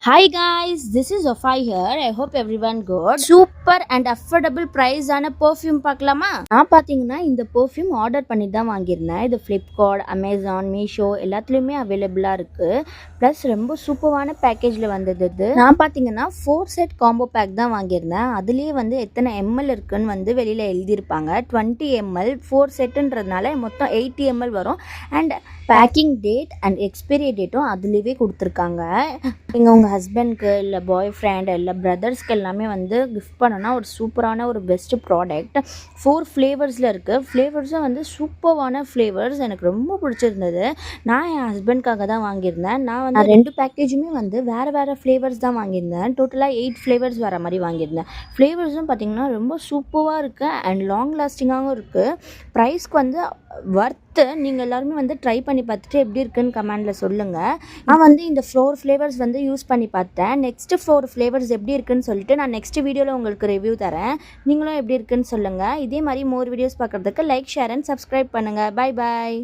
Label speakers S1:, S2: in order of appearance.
S1: Hi guys, this is Ofai here. I hope everyone good. Super and affordable price ஆன perfume பார்க்கலாமா? நான் பார்த்தீங்கன்னா இந்த perfume ஆர்டர் பண்ணி தான் வாங்கியிருந்தேன். இது ஃப்ளிப்கார்ட், அமேசான், மீஷோ எல்லாத்துலேயுமே அவைலபிளாக இருக்குது. ப்ளஸ் ரொம்ப சூப்பரான பேக்கேஜில் வந்தது இது. நான் பார்த்தீங்கன்னா 4 செட் காம்போ பேக் தான் வாங்கியிருந்தேன். அதுலேயே வந்து எத்தனை எம்எல் இருக்குன்னு வந்து வெளியில் எழுதியிருப்பாங்க. 20 ml 4 செட்டுன்றதுனால மொத்தம் 80 ml வரும். And packing date and expiry டேட்டும் அதுலேயே கொடுத்துருக்காங்க. நீங்கள் உங்கள் ஹஸ்பண்ட்க்கு இல்லை பாய் ஃப்ரெண்ட் இல்லை பிரதர்ஸ்க்கு எல்லாமே வந்து கிஃப்ட் பண்ணோன்னா ஒரு சூப்பரான ஒரு பெஸ்ட்டு ப்ராடக்ட். 4 ஃப்ளேவர்ஸில் இருக்குது. ஃப்ளேவர்ஸும் வந்து சூப்பரான ஃப்ளேவர்ஸ் எனக்கு ரொம்ப பிடிச்சிருந்தது. நான் என் ஹஸ்பண்ட்காக தான் வாங்கியிருந்தேன். நான் வந்து 2 பேக்கேஜுமே வந்து வேறு ஃப்ளேவர்ஸ் தான் வாங்கியிருந்தேன். டோட்டலாக 8 ஃப்ளேவர்ஸ் வர மாதிரி வாங்கியிருந்தேன். ஃப்ளேவர்ஸும் பார்த்திங்கன்னா ரொம்ப சூப்பராக இருக்குது அண்ட் லாங் லாஸ்டிங்காகவும் இருக்குது. ப்ரைஸ்க்கு வந்து வர்த்து. நீங்கள் எல்லாருமே வந்து ட்ரை பண்ணி பார்த்துட்டு எப்படி இருக்குன்னு கமெண்டில் சொல்லுங்கள். நான் வந்து இந்த 4 ஃப்ளேவர்ஸ் வந்து யூஸ் பண்ணி பார்த்தேன். நெக்ஸ்ட்டு 4 ஃப்ளேவர்ஸ் எப்படி இருக்குன்னு சொல்லிட்டு நான் நெக்ஸ்ட் வீடியோவில் உங்களுக்கு ரிவ்யூ தரேன். நீங்களும் எப்படி இருக்குன்னு சொல்லுங்கள். இதே மாதிரி மோர் வீடியோஸ் பார்க்குறதுக்கு லைக், ஷேர் அண்ட் சப்ஸ்கிரைப் பண்ணுங்கள். Bye bye.